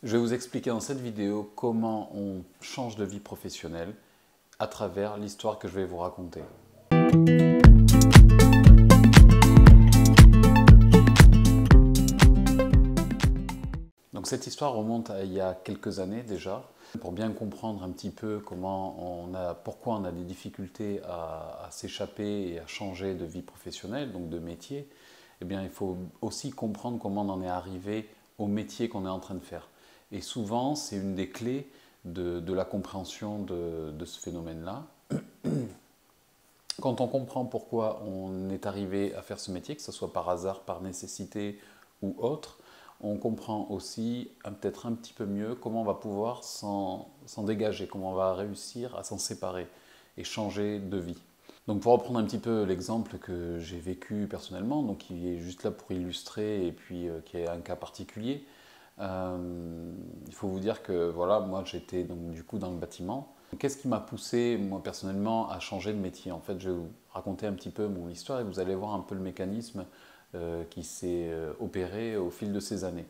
Je vais vous expliquer dans cette vidéo comment on change de vie professionnelle à travers l'histoire que je vais vous raconter. Donc cette histoire remonte à il y a quelques années déjà. Pour bien comprendre un petit peu pourquoi on a des difficultés à s'échapper et à changer de vie professionnelle, donc de métier, eh bien, il faut aussi comprendre comment on en est arrivé au métier qu'on est en train de faire. Et souvent, c'est une des clés de la compréhension de ce phénomène-là. Quand on comprend pourquoi on est arrivé à faire ce métier, que ce soit par hasard, par nécessité ou autre, on comprend aussi peut-être un petit peu mieux comment on va pouvoir s'en dégager, comment on va réussir à s'en séparer et changer de vie. Donc pour reprendre un petit peu l'exemple que j'ai vécu personnellement, donc qui est juste là pour illustrer et puis qui est un cas particulier, il faut vous dire que voilà, moi j'étais donc du coup dans le bâtiment. Qu'est-ce qui m'a poussé moi personnellement à changer de métier? En fait, je vais vous raconter un petit peu mon histoire et vous allez voir un peu le mécanisme qui s'est opéré au fil de ces années,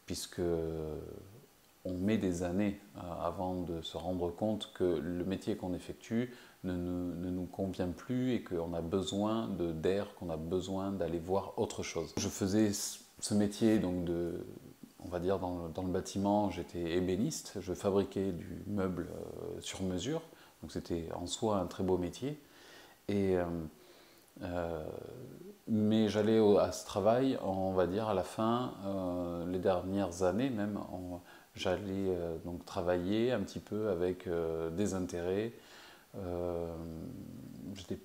puisque on met des années avant de se rendre compte que le métier qu'on effectue ne nous convient plus et qu'on a besoin d'air, qu'on a besoin d'aller voir autre chose. Je faisais ce métier donc on va dire dans le bâtiment, j'étais ébéniste, je fabriquais du meuble sur mesure, donc c'était en soi un très beau métier. Mais j'allais à ce travail, on va dire à la fin, les dernières années même, j'allais donc travailler un petit peu avec des intérêts. Il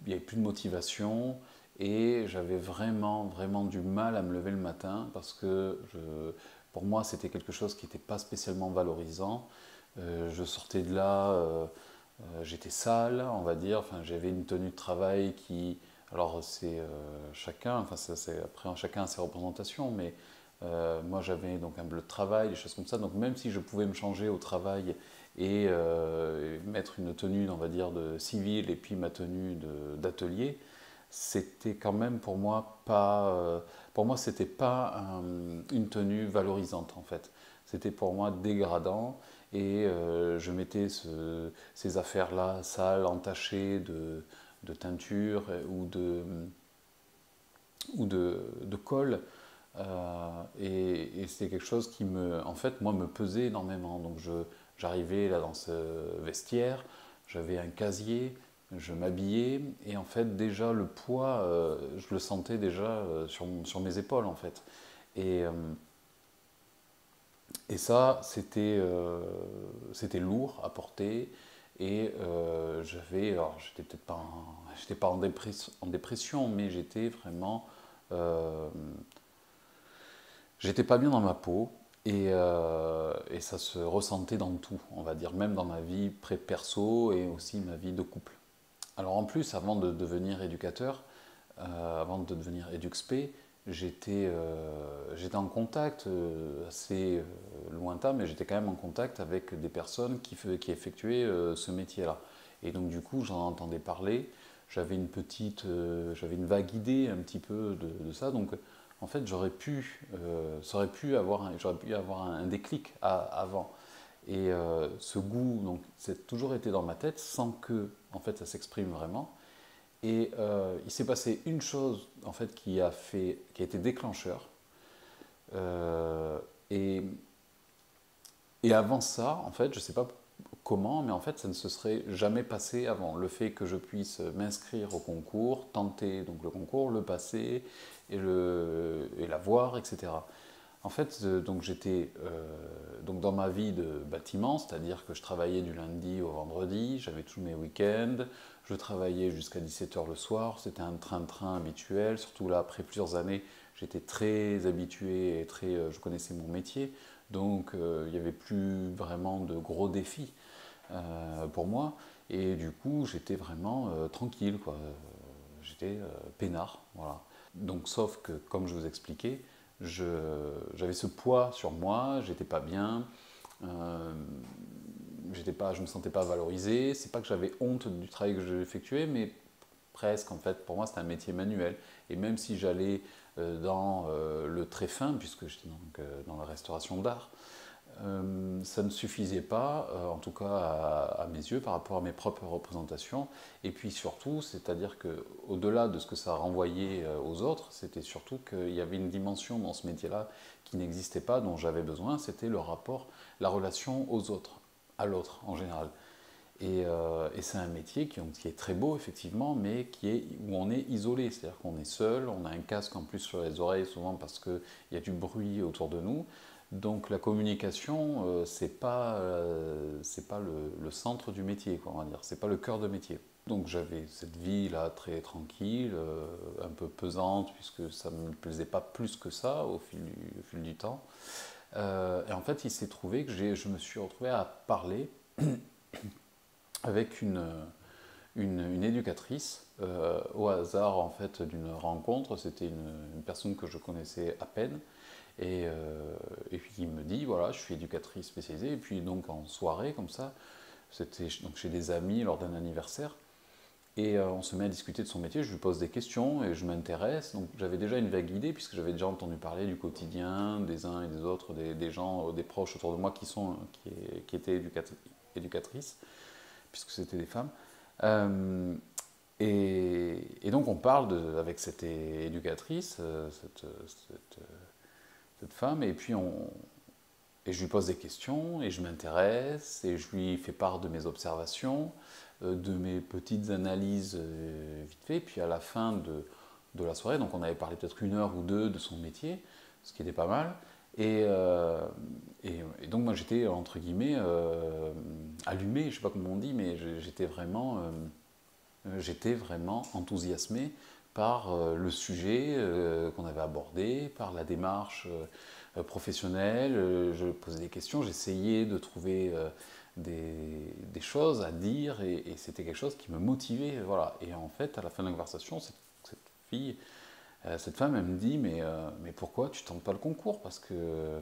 n'y avait plus de motivation et j'avais vraiment du mal à me lever le matin parce que pour moi c'était quelque chose qui n'était pas spécialement valorisant. Je sortais de là, j'étais sale, on va dire, enfin, j'avais une tenue de travail qui... Alors c'est chacun, enfin après chacun a ses représentations, mais moi j'avais donc un bleu de travail, des choses comme ça, donc même si je pouvais me changer au travail et mettre une tenue, on va dire, de civil et puis ma tenue d'atelier, c'était quand même pour moi c'était pas une tenue valorisante en fait. C'était pour moi dégradant et je mettais ces affaires-là sales, entachées de teinture ou de colle. Et c'est quelque chose qui en fait, moi, me pesait énormément. Donc j'arrivais là dans ce vestiaire, j'avais un casier, je m'habillais et en fait déjà le poids, je le sentais déjà sur mes épaules en fait. Et, euh, et ça, c'était lourd à porter. Et alors j'étais peut-être pas, j'étais pas en dépression, mais j'étais vraiment, j'étais pas bien dans ma peau. Et ça se ressentait dans tout, on va dire, même dans ma vie perso et aussi ma vie de couple. Alors en plus, avant de devenir éducateur, avant de devenir EduxP, j'étais en contact assez lointain, mais j'étais quand même en contact avec des personnes qui effectuaient ce métier-là. Et donc du coup, j'en entendais parler, j'avais j'avais une vague idée un petit peu de ça. Donc en fait, j'aurais pu avoir un déclic avant. Et ce goût, donc, c'est toujours été dans ma tête sans que, en fait, ça s'exprime vraiment. Et il s'est passé une chose en fait qui a été déclencheur. Euh, et, et avant ça, en fait, je ne sais pas comment, mais en fait, ça ne se serait jamais passé avant. Le fait que je puisse m'inscrire au concours, tenter donc le concours, le passer et l'avoir, etc. En fait, donc j'étais donc dans ma vie de bâtiment, c'est-à-dire que je travaillais du lundi au vendredi, j'avais tous mes week-ends, je travaillais jusqu'à 17h le soir, c'était un train-train habituel, surtout là, après plusieurs années, j'étais très habitué et je connaissais mon métier, donc il n'y avait plus vraiment de gros défis pour moi, et du coup, j'étais vraiment tranquille, quoi. J'étais peinard, voilà. Donc, sauf que, comme je vous expliquais, j'avais ce poids sur moi, j'étais pas bien, euh, je me sentais pas valorisé. C'est pas que j'avais honte du travail que j'effectuais, mais presque en fait. Pour moi, c'était un métier manuel. Et même si j'allais dans le très fin, puisque j'étais donc, dans la restauration d'art, ça ne suffisait pas, en tout cas à mes yeux, par rapport à mes propres représentations. Et puis surtout, c'est-à-dire qu'au-delà de ce que ça renvoyait aux autres, c'était surtout qu'il y avait une dimension dans ce métier-là qui n'existait pas, dont j'avais besoin, c'était le rapport, la relation aux autres, à l'autre en général. Et c'est un métier qui est très beau, effectivement, mais où on est isolé, c'est-à-dire qu'on est seul, on a un casque en plus sur les oreilles, souvent parce qu'il y a du bruit autour de nous. Donc la communication, c'est pas le centre du métier, quoi, on va dire, c'est pas le cœur de métier. Donc j'avais cette vie-là très tranquille, un peu pesante, puisque ça ne me plaisait pas plus que ça au fil du temps. Et en fait, il s'est trouvé que je me suis retrouvé à parler avec une éducatrice au hasard en fait d'une rencontre. C'était une personne que je connaissais à peine et puis il me dit voilà, je suis éducatrice spécialisée. Et puis donc en soirée comme ça, c'était donc chez des amis lors d'un anniversaire. Et on se met à discuter de son métier, je lui pose des questions et je m'intéresse. Donc j'avais déjà une vague idée puisque j'avais déjà entendu parler du quotidien des uns et des autres, des gens, des proches autour de moi qui étaient éducatrices, puisque c'était des femmes. Et donc on parle avec cette éducatrice, cette femme, et je lui pose des questions, et je m'intéresse, et je lui fais part de mes observations, de mes petites analyses vite fait, puis à la fin de la soirée, donc on avait parlé peut-être 1 heure ou 2 de son métier, ce qui était pas mal, et donc moi j'étais entre guillemets allumé, je sais pas comment on dit, mais j'étais vraiment enthousiasmé par le sujet qu'on avait abordé, par la démarche professionnelle. Je posais des questions, j'essayais de trouver des choses à dire et c'était quelque chose qui me motivait. Voilà. Et en fait, à la fin de la conversation, cette femme, elle me dit mais pourquoi tu tentes pas le concours? Parce que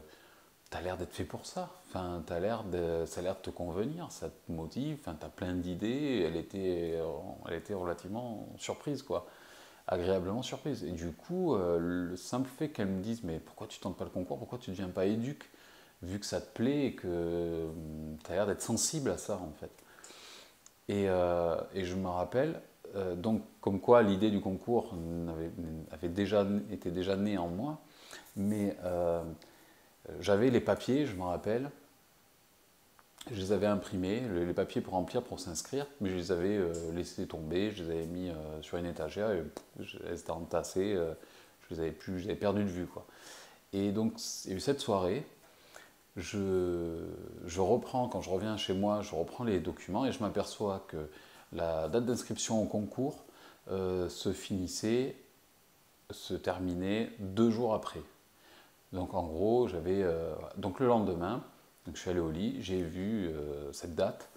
tu as l'air d'être fait pour ça. Enfin, ça a l'air de te convenir, ça te motive, enfin, tu as plein d'idées. Elle était relativement surprise, quoi. Agréablement surprise. Et du coup, le simple fait qu'elle me dise mais pourquoi tu tentes pas le concours? Pourquoi tu ne deviens pas éduque? Vu que ça te plaît et que tu as l'air d'être sensible à ça, en fait. Et je me rappelle, donc, comme quoi l'idée du concours était déjà née en moi, mais j'avais les papiers, je me rappelle, je les avais imprimés, les papiers pour remplir, pour s'inscrire, mais je les avais laissés tomber, je les avais mis sur une étagère, et elles étaient entassées, je les avais perdues de vue, quoi. Et donc, il y a eu cette soirée, je reprends, quand je reviens chez moi, je reprends les documents et je m'aperçois que la date d'inscription au concours se terminait 2 jours après. Donc en gros, donc le lendemain, donc je suis allé au lit, j'ai vu cette date.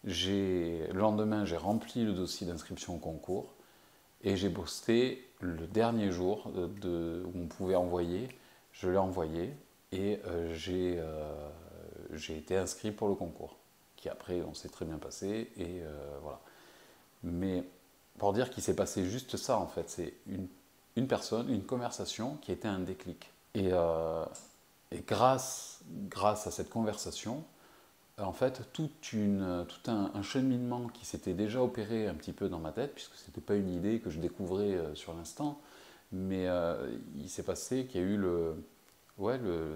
Le lendemain, j'ai rempli le dossier d'inscription au concours et j'ai posté le dernier jour où on pouvait envoyer. Je l'ai envoyé et j'ai été inscrit pour le concours, qui après on s'est très bien passé et voilà. Mais pour dire qu'il s'est passé juste ça en fait, c'est une personne, une conversation qui a été un déclic. Et grâce à cette conversation, en fait, tout un cheminement qui s'était déjà opéré un petit peu dans ma tête, puisque ce n'était pas une idée que je découvrais sur l'instant, mais il s'est passé qu'il y a eu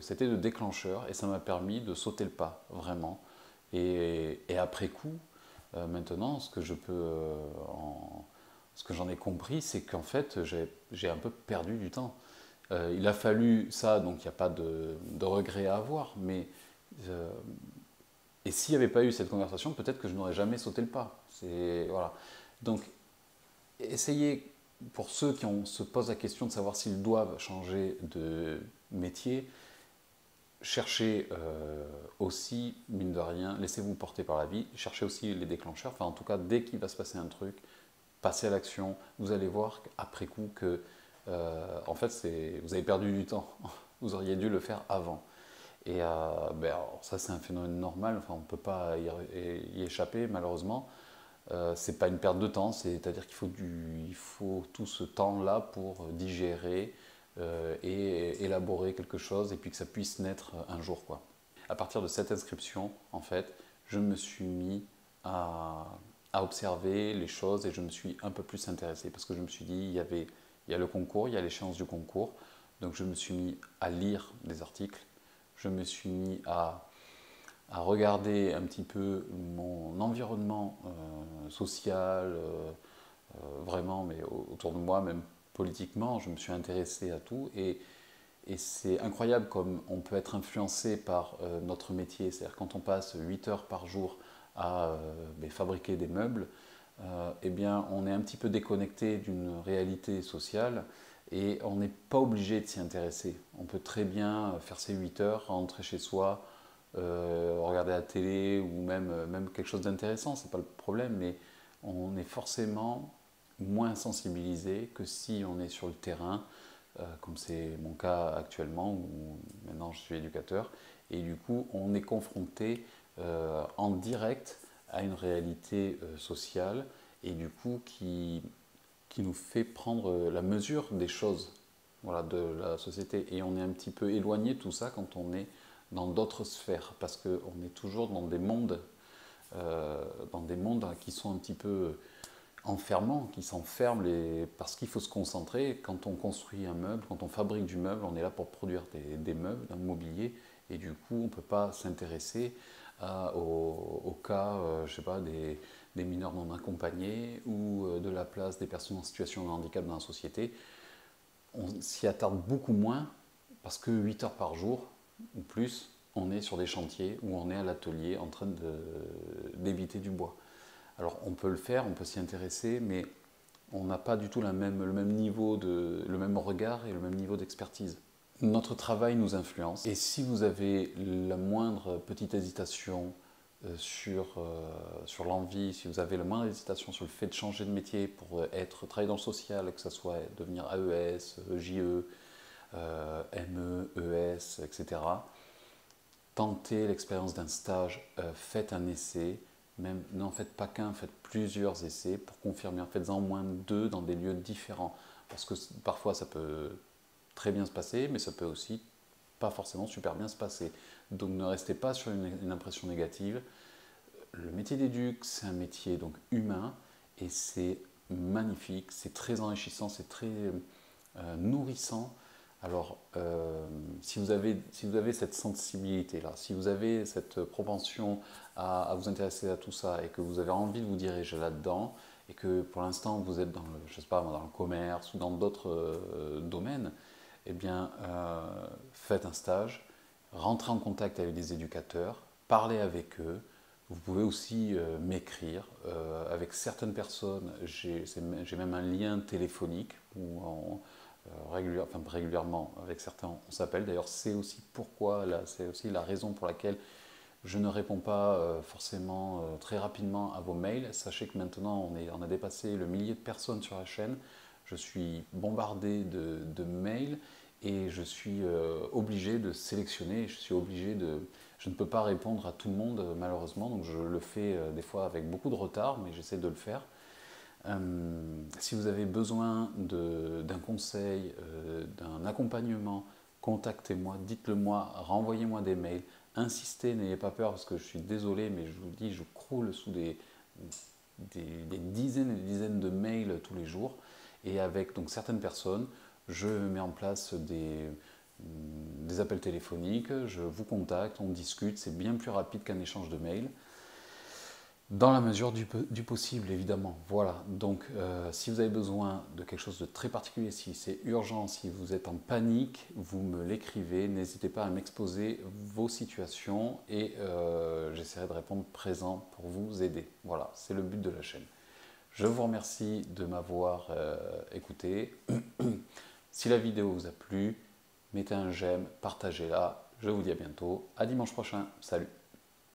c'était le déclencheur, et ça m'a permis de sauter le pas, vraiment. Et après coup, maintenant, ce que j'en ai compris, c'est qu'en fait, j'ai un peu perdu du temps. Il a fallu ça, donc il n'y a pas de regret à avoir, mais et s'il n'y avait pas eu cette conversation, peut-être que je n'aurais jamais sauté le pas. Voilà. Donc, essayez, pour ceux se posent la question de savoir s'ils doivent changer de métier, cherchez aussi, mine de rien, laissez-vous porter par la vie, cherchez aussi les déclencheurs, enfin en tout cas, dès qu'il va se passer un truc, passez à l'action, vous allez voir après coup que, en fait, vous avez perdu du temps, vous auriez dû le faire avant. Et alors ça, c'est un phénomène normal, enfin, on ne peut pas y échapper, malheureusement. C'est pas une perte de temps, c'est-à-dire il faut tout ce temps-là pour digérer et élaborer quelque chose et puis que ça puisse naître un jour, quoi. à partir de cette inscription, en fait, je me suis mis à observer les choses et je me suis un peu plus intéressé parce que je me suis dit, il y a le concours, il y a l'échéance du concours. Donc je me suis mis à lire des articles, je me suis mis à regarder un petit peu mon environnement social, vraiment, mais autour de moi, même politiquement, je me suis intéressé à tout et c'est incroyable comme on peut être influencé par notre métier. C'est-à-dire quand on passe 8 heures par jour à fabriquer des meubles, eh bien, on est un petit peu déconnecté d'une réalité sociale et on n'est pas obligé de s'y intéresser. On peut très bien faire ses 8 heures, rentrer chez soi, regarder la télé ou même quelque chose d'intéressant, c'est pas le problème, mais on est forcément moins sensibilisé que si on est sur le terrain, comme c'est mon cas actuellement, où maintenant je suis éducateur, et du coup on est confronté en direct à une réalité sociale, et du coup qui nous fait prendre la mesure des choses, voilà, de la société. Et on est un petit peu éloigné de tout ça quand on est dans d'autres sphères, parce qu'on est toujours dans des mondes qui sont un petit peu enfermants, qui s'enferment, parce qu'il faut se concentrer. Quand on construit un meuble, quand on fabrique du meuble, on est là pour produire des meubles, un mobilier, et du coup, on ne peut pas s'intéresser au cas, je sais pas, des mineurs non accompagnés ou de la place des personnes en situation de handicap dans la société. On s'y attarde beaucoup moins parce que 8 heures par jour ou plus, on est sur des chantiers ou on est à l'atelier en train d'éviter du bois. Alors on peut le faire, on peut s'y intéresser, mais on n'a pas du tout le même niveau, le même regard et le même niveau d'expertise. Notre travail nous influence et si vous avez la moindre petite hésitation sur l'envie, si vous avez la moindre hésitation sur le fait de changer de métier pour travailler dans le social, que ce soit devenir AES, JE, ME, ES, etc., tentez l'expérience d'un stage, faites un essai, même n'en faites pas qu'un, faites plusieurs essais pour confirmer, faites-en au moins 2 dans des lieux différents, parce que parfois ça peut très bien se passer, mais ça peut aussi pas forcément super bien se passer. Donc ne restez pas sur une impression négative. Le métier d'éduc, c'est un métier donc humain et c'est magnifique, c'est très enrichissant, c'est très nourrissant. Alors, si vous avez cette sensibilité-là, si vous avez cette propension à vous intéresser à tout ça et que vous avez envie de vous diriger là-dedans et que pour l'instant vous êtes dans je sais pas, dans le commerce ou dans d'autres domaines, eh bien, faites un stage, rentrez en contact avec des éducateurs, parlez avec eux. Vous pouvez aussi m'écrire. Avec certaines personnes, j'ai même un lien téléphonique où régulièrement avec certains on s'appelle. D'ailleurs, c'est aussi pourquoi, c'est aussi la raison pour laquelle je ne réponds pas forcément très rapidement à vos mails. Sachez que maintenant, on a dépassé le millier de personnes sur la chaîne. Je suis bombardé de mails et je suis obligé de sélectionner. Je ne peux pas répondre à tout le monde malheureusement, donc je le fais des fois avec beaucoup de retard, mais j'essaie de le faire. Si vous avez besoin d'un conseil, d'un accompagnement, contactez-moi, dites-le moi, renvoyez-moi des mails, insistez, n'ayez pas peur parce que je suis désolé, mais je vous le dis, je croule sous des dizaines et des dizaines de mails tous les jours. Et avec donc certaines personnes, je mets en place des appels téléphoniques, je vous contacte, on discute, c'est bien plus rapide qu'un échange de mails. Dans la mesure du possible, évidemment. Voilà, donc si vous avez besoin de quelque chose de très particulier, si c'est urgent, si vous êtes en panique, vous me l'écrivez. N'hésitez pas à m'exposer vos situations et j'essaierai de répondre présent pour vous aider. Voilà, c'est le but de la chaîne. Je vous remercie de m'avoir écouté. Si la vidéo vous a plu, mettez un j'aime, partagez-la. Je vous dis à bientôt. À dimanche prochain. Salut!